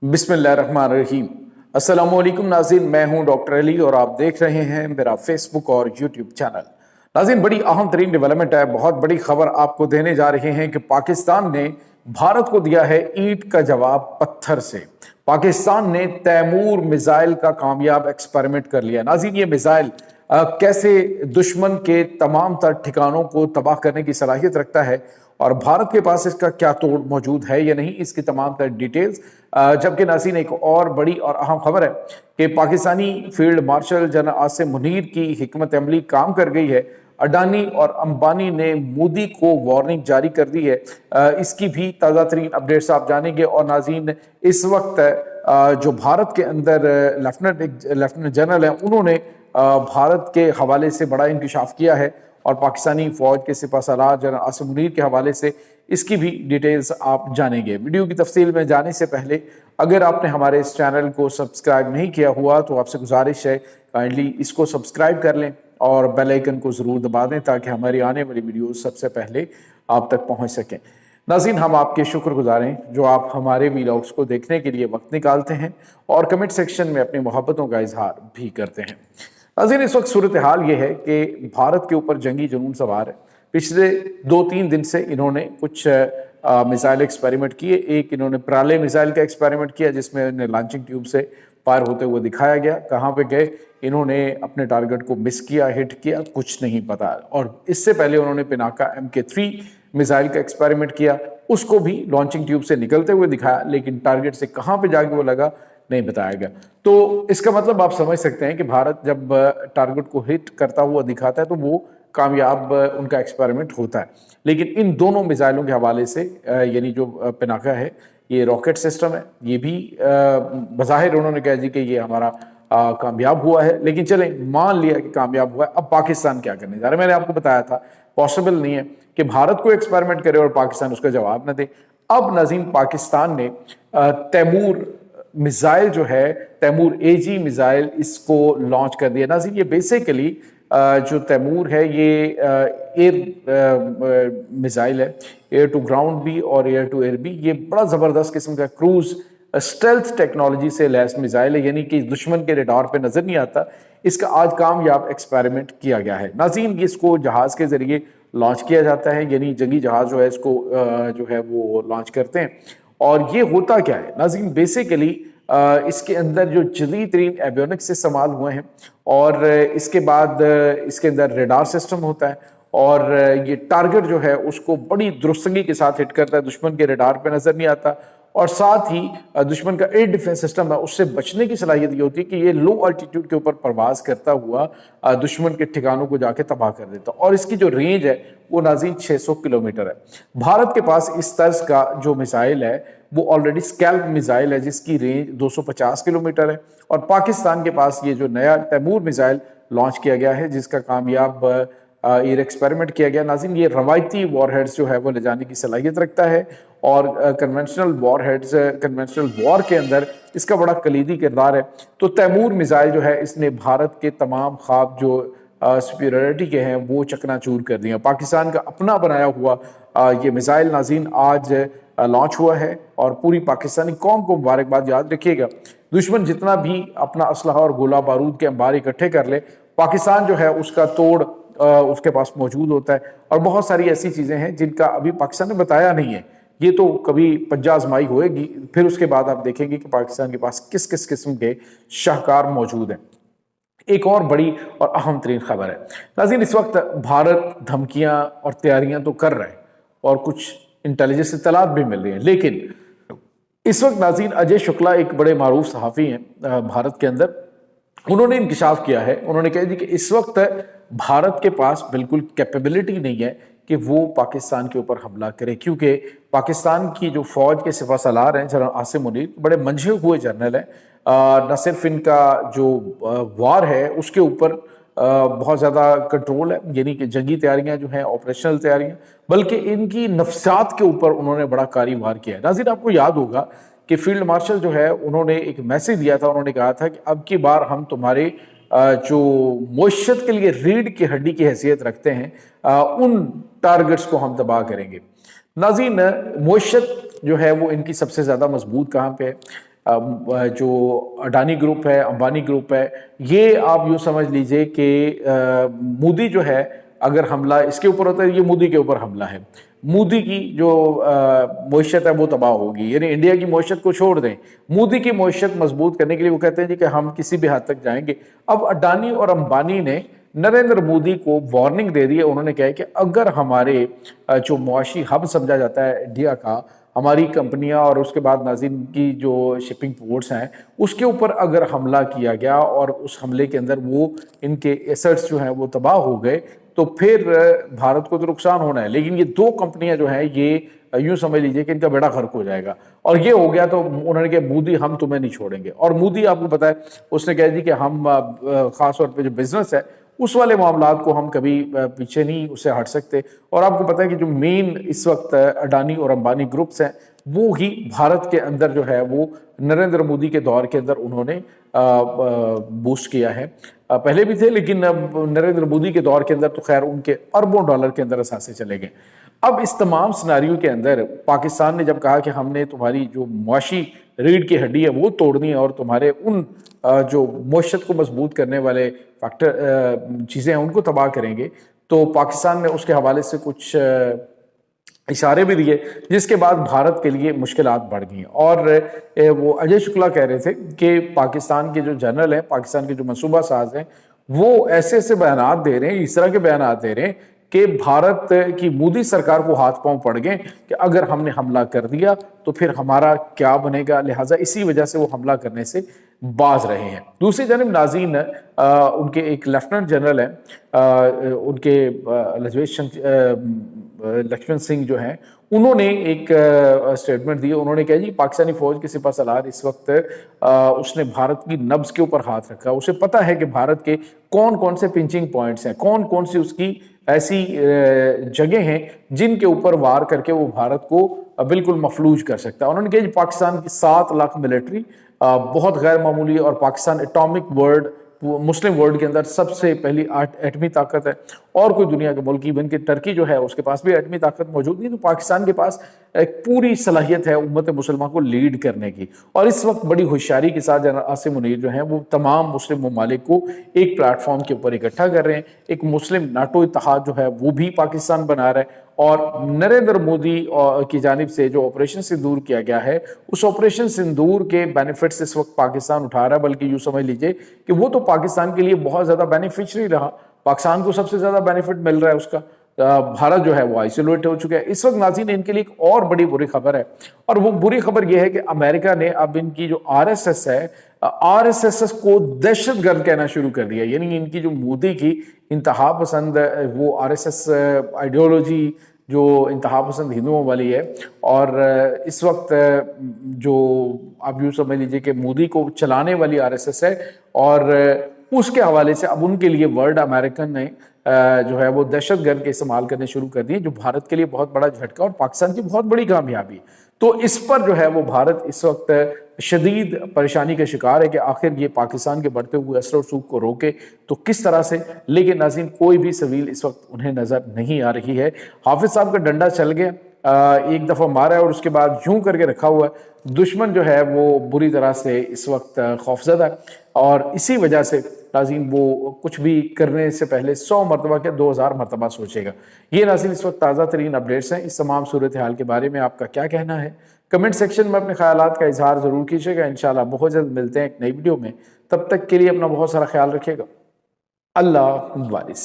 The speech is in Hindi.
बिस्मिल्लाहिर्रहमानिर्रहीम। अस्सलामुअलैकुम नाज़रीन, मैं हूं डॉक्टर अली और आप देख रहे हैं मेरा फेसबुक और यूट्यूब चैनल। नाज़रीन, बड़ी अहम तरीन डेवलपमेंट है, बहुत बड़ी खबर आपको देने जा रहे हैं कि पाकिस्तान ने भारत को दिया है ईंट का जवाब पत्थर से। पाकिस्तान ने तैमूर मिसाइल का कामयाब एक्सपेरिमेंट कर लिया। नाज़रीन, ये मिसाइल कैसे दुश्मन के तमाम तर ठिकानों को तबाह करने की सलाहियत रखता है और भारत के पास इसका क्या तोड़ मौजूद है या नहीं, इसकी तमाम तर डिटेल्स। जबकि नाज़रीन, एक और बड़ी और अहम खबर है कि Pakistani field marshal general Asim Munir की हिकमत अमली काम कर गई है। अडानी और अंबानी ने मोदी को वार्निंग जारी कर दी है। इसकी भी ताज़ा तरीन अपडेट्स आप जानेंगे। और नाज़रीन, इस वक्त जो भारत के अंदर लेफ्टिनेंट जनरल हैं, उन्होंने भारत के हवाले से बड़ा इंकशाफ किया है और पाकिस्तानी फौज के सिपहसालार जनरल आसिम मुनीर के हवाले से इसकी भी डिटेल्स आप जानेंगे। वीडियो की तफसील में जाने से पहले अगर आपने हमारे इस चैनल को सब्सक्राइब नहीं किया हुआ तो आपसे गुजारिश है काइंडली इसको सब्सक्राइब कर लें और बेल आइकन को ज़रूर दबा दें ताकि हमारी आने वाली वीडियो सबसे पहले आप तक पहुंच सकें। नाज़रीन, हम आपके शुक्रगुजार हैं जो आप हमारे वीडियोस को देखने के लिए वक्त निकालते हैं और कमेंट सेक्शन में अपनी मोहब्बतों का इजहार भी करते हैं। नाज़रीन, इस वक्त सूरत हाल ये है कि भारत के ऊपर जंगी जुनून सवार है। पिछले 2-3 दिन से इन्होंने कुछ मिसाइल एक्सपेरिमेंट किए। एक इन्होंने प्राले मिसाइल का एक्सपेरिमेंट किया जिसमें इन्हें लॉन्चिंग ट्यूब से फायर होते हुए दिखाया गया। कहाँ पे गए, इन्होंने अपने टारगेट को मिस किया, हिट किया, कुछ नहीं पता। और इससे पहले उन्होंने पिनाका MK3 मिसाइल का एक्सपेरिमेंट किया, उसको भी लॉन्चिंग ट्यूब से निकलते हुए दिखाया, लेकिन टारगेट से कहाँ पे जाके वो लगा नहीं बताया गया। तो इसका मतलब आप समझ सकते हैं कि भारत जब टारगेट को हिट करता हुआ दिखाता है तो वो कामयाब उनका एक्सपेरिमेंट होता है। लेकिन इन दोनों मिसाइलों के हवाले से यानी जो पिनाका है, ये रॉकेट सिस्टम है, ये भी बज़ाहिर उन्होंने कहा जी कि ये हमारा कामयाब हुआ है। लेकिन चलें, मान लिया कि कामयाब हुआ है, अब पाकिस्तान क्या करने जा रहा है? मैंने आपको बताया था पॉसिबल नहीं है कि भारत को एक्सपेरिमेंट करे और पाकिस्तान उसका जवाब न दे। अब नाज़रीन, पाकिस्तान ने तैमूर मिसाइल जो है, तैमूर AG मिसाइल, इसको लॉन्च कर दिया। नाज़रीन, ये बेसिकली जो तैमूर है ये एयर मिसाइल है, एयर टू ग्राउंड भी और एयर टू एयर भी। ये बड़ा ज़बरदस्त किस्म का क्रूज स्टेल्थ टेक्नोलॉजी से लैस मिसाइल है, यानी कि दुश्मन के रडार पे नजर नहीं आता। इसका आज कामयाब एक्सपेरिमेंट किया गया है। नाज़रीन, इसको जहाज के जरिए लॉन्च किया जाता है, यानी जंगी जहाज जो है इसको जो है वो लॉन्च करते हैं। और ये होता क्या है नाज़रीन, बेसिकली इसके अंदर जो जदीद तरीन एवियोनिक्स इस्तेमाल हुए हैं और इसके बाद इसके अंदर रेडार सिस्टम होता है और ये टारगेट जो है उसको बड़ी दुरुस्तगी के साथ हिट करता है, दुश्मन के रेडार पे नजर नहीं आता। और साथ ही दुश्मन का एयर डिफेंस सिस्टम है, उससे बचने की सलाहियत ये होती है कि ये लो अल्टीट्यूड के ऊपर परवाज करता हुआ दुश्मन के ठिकानों को जाके तबाह कर देता। और इसकी जो रेंज है वो नाज़रीन 600 किलोमीटर है। भारत के पास इस तर्ज का जो मिसाइल है वो ऑलरेडी स्कैल्प मिसाइल है जिसकी रेंज 250 किलोमीटर है। और पाकिस्तान के पास ये जो नया तैमूर मिसाइल लॉन्च किया गया है जिसका कामयाब एयर एक्सपेरिमेंट किया गया, नाज़रीन, ये रवायती वॉरहेड्स जो है वो ले जाने की सलाहियत रखता है और कन्वेंशनल वॉरहेड्स, कन्वेंशनल वॉर के अंदर इसका बड़ा कलीदी किरदार है। तो तैमूर मिसाइल जो है इसने भारत के तमाम ख्वाब जो सुपीरियरिटी के हैं वो चकनाचूर कर दिया। पाकिस्तान का अपना बनाया हुआ ये मिसाइल नाज़रीन आज लॉन्च हुआ है और पूरी पाकिस्तानी कौम को मुबारकबाद। याद रखिएगा, दुश्मन जितना भी अपना असलहा और गोला बारूद के अंबार इकट्ठे कर ले, पाकिस्तान जो है उसका तोड़ उसके पास मौजूद होता है। और बहुत सारी ऐसी चीज़ें हैं जिनका अभी पाकिस्तान ने बताया नहीं है, ये तो कभी पंजा आजमाई होएगी, फिर उसके बाद आप देखेंगे कि पाकिस्तान के पास किस किस किस्म के शाहकार मौजूद हैं। एक और बड़ी और अहम तरीन खबर है नाज़रीन, इस वक्त भारत धमकियां और तैयारियां तो कर रहा है और कुछ इंटेलिजेंस इत्तलात भी मिल रही हैं, लेकिन इस वक्त नाज़रीन अजय शुक्ला एक बड़े मारूफ सहाफ़ी हैं भारत के अंदर, उन्होंने इंकशाफ किया है। उन्होंने कहा जी कि इस वक्त भारत के पास बिल्कुल कैपेबिलिटी नहीं है कि वो पाकिस्तान के ऊपर हमला करे, क्योंकि पाकिस्तान की जो फौज के सिपहसालार हैं जनरल आसिम मुनीर बड़े मंझे हुए जनरल हैं। न सिर्फ इनका जो वार है उसके ऊपर बहुत ज़्यादा कंट्रोल है, यानी कि जंगी तैयारियां जो हैं, ऑपरेशनल तैयारियां, बल्कि इनकी नफ्सियात के ऊपर उन्होंने बड़ा कारी वार किया है। नाज़रीन, आपको याद होगा कि फील्ड मार्शल जो है उन्होंने एक मैसेज दिया था। उन्होंने कहा था कि अब की बार हम तुम्हारे जो मोशत के लिए रीढ़ की हड्डी की हैसियत रखते हैं उन टारगेट्स को हम तबाह करेंगे। नाज़रीन, मोशत जो है वो इनकी सबसे ज़्यादा मजबूत कहाँ पे है? जो अडानी ग्रुप है, अंबानी ग्रुप है, ये आप यूँ समझ लीजिए कि मोदी जो है, अगर हमला इसके ऊपर होता है, ये मोदी के ऊपर हमला है। मोदी की जो मईशत है वो तबाह होगी, यानी इंडिया की मईशत को छोड़ दें, मोदी की मईशत मजबूत करने के लिए वो कहते हैं जी कि हम किसी भी हद तक जाएंगे। अब अडानी और अंबानी ने नरेंद्र मोदी को वार्निंग दे दी है। उन्होंने कहा है कि अगर हमारे जो मुआशी हब समझा जाता है इंडिया का, हमारी कंपनियां और उसके बाद नाज़रीन की जो शिपिंग पोर्ट्स हैं, उसके ऊपर अगर हमला किया गया और उस हमले के अंदर वो इनके एसेट्स जो हैं वो तबाह हो गए, तो फिर भारत को तो नुकसान होना है। लेकिन ये दो कंपनियां जो हैं, ये यूं समझ लीजिए कि इनका बेड़ा गर्क हो जाएगा। और ये हो गया तो उन्होंने कहा मोदी हम तुम्हें नहीं छोड़ेंगे। और मोदी आपको पता है उसने कह दी कि हम खास तौर पे जो बिजनेस है उस वाले मामलात को हम कभी पीछे नहीं उससे हट सकते। और आपको पता है कि जो मेन इस वक्त अडानी और अंबानी ग्रुप्स हैं, वो ही भारत के अंदर जो है वो नरेंद्र मोदी के दौर के अंदर उन्होंने बूस्ट किया है। पहले भी थे, लेकिन अब नरेंद्र मोदी के दौर के अंदर तो खैर उनके अरबों डॉलर के अंदर असासे चले गए। अब इस तमाम सिनारियों के अंदर पाकिस्तान ने जब कहा कि हमने तुम्हारी जो मुआशी रीढ़ की हड्डी है वो तोड़नी है और तुम्हारे उन जो मईशत को मजबूत करने वाले फैक्टर चीज़ें हैं उनको तबाह करेंगे, तो पाकिस्तान ने उसके हवाले से कुछ इशारे भी दिए, जिसके बाद भारत के लिए मुश्किलात बढ़ गई। और वो अजय शुक्ला कह रहे थे कि पाकिस्तान के जो जनरल हैं, पाकिस्तान के जो मनसूबा साज हैं, वो ऐसे ऐसे बयानात दे रहे हैं, इस तरह के बयानात दे रहे हैं कि भारत की मोदी सरकार को हाथ पांव पड़ गए कि अगर हमने हमला कर दिया तो फिर हमारा क्या बनेगा। लिहाजा इसी वजह से वो हमला करने से बाज रहे हैं। दूसरी जानब नाज़रीन, उनके एक लेफ्टिनेंट जनरल हैं, उनके लक्ष्मण सिंह जो हैं, उन्होंने एक स्टेटमेंट दी। उन्होंने कहा जी पाकिस्तानी फौज के सिपह सलार इस वक्त उसने भारत की नब्ज के ऊपर हाथ रखा। उसे पता है कि भारत के कौन कौन से पिंचिंग पॉइंट्स हैं, कौन कौन सी उसकी ऐसी जगह हैं जिनके ऊपर वार करके वो भारत को बिल्कुल मफलूज कर सकता है। उन्होंने कहा जी पाकिस्तान की 7 लाख मिलिट्री बहुत गैर मामूली, और पाकिस्तान एटॉमिक वर्ल्ड मुस्लिम वर्ल्ड के अंदर सबसे पहली एटमी ताकत है। और कोई दुनिया के मुल्क, इवन कि टर्की जो है उसके पास भी एटमी ताकत मौजूद नहीं। तो पाकिस्तान के पास एक पूरी सलाहियत है उम्मत मुसलमान को लीड करने की। और इस वक्त बड़ी होशियारी के साथ जनरल आसिम मुनीर जो है वो तमाम मुस्लिम ममालिक को एक प्लेटफॉर्म के ऊपर इकट्ठा कर रहे हैं। एक मुस्लिम नाटो इत्तेहाद जो है वो भी पाकिस्तान बना रहा है। और नरेंद्र मोदी की जानिब से जो ऑपरेशन सिंदूर किया गया है, उस ऑपरेशन सिंदूर के बेनिफिट्स इस वक्त पाकिस्तान उठा रहा है। बल्कि यूँ समझ लीजिए कि वो तो पाकिस्तान के लिए बहुत ज़्यादा बेनिफिशियरी रहा, पाकिस्तान को सबसे ज़्यादा बेनिफिट मिल रहा है उसका। भारत जो है वो आइसोलेट हो चुका है इस वक्त। नाज़रीन, इनके लिए एक और बड़ी बुरी खबर है, और वो बुरी खबर ये है कि अमेरिका ने अब इनकी जो आरएसएस है, आरएसएस को दहशतगर्द कहना शुरू कर दिया। यानी इनकी जो मोदी की इंतहा पसंद वो आरएसएस आइडियोलॉजी जो इंतहा पसंद हिंदुओं वाली है, और इस वक्त जो आप यूँ समझ लीजिए कि मोदी को चलाने वाली आरएसएस है, और उसके हवाले से अब उनके लिए वर्ल्ड अमेरिकन ने जो है वो दहशतगर्द के इस्तेमाल करने शुरू कर दिए, जो भारत के लिए बहुत बड़ा झटका और पाकिस्तान की बहुत बड़ी कामयाबी। तो इस पर जो है वो भारत इस वक्त शदीद परेशानी का शिकार है कि आखिर ये पाकिस्तान के बढ़ते हुए असर और सूख को रोके तो किस तरह से। लेकिन नाज़रीन, कोई भी सबील इस वक्त उन्हें नज़र नहीं आ रही है। हाफिज साहब का डंडा चल गया, एक दफ़ा मारा है और उसके बाद यूं करके रखा हुआ है। दुश्मन जो है वो बुरी तरह से इस वक्त खौफजदा है, और इसी वजह से नाज़रीन वो कुछ भी करने से पहले 100 मरतबा के 2000 मरतबा सोचेगा। ये नाज़रीन इस वक्त ताज़ा तरीन अपडेट्स हैं। इस तमाम सूरत हाल के बारे में आपका क्या कहना है? कमेंट सेक्शन में अपने ख्यालात का इजहार ज़रूर कीजिएगा। इंशाल्लाह बहुत जल्द मिलते हैं एक नई वीडियो में। तब तक के लिए अपना बहुत सारा ख्याल रखिएगा। अल्लाह वारिस।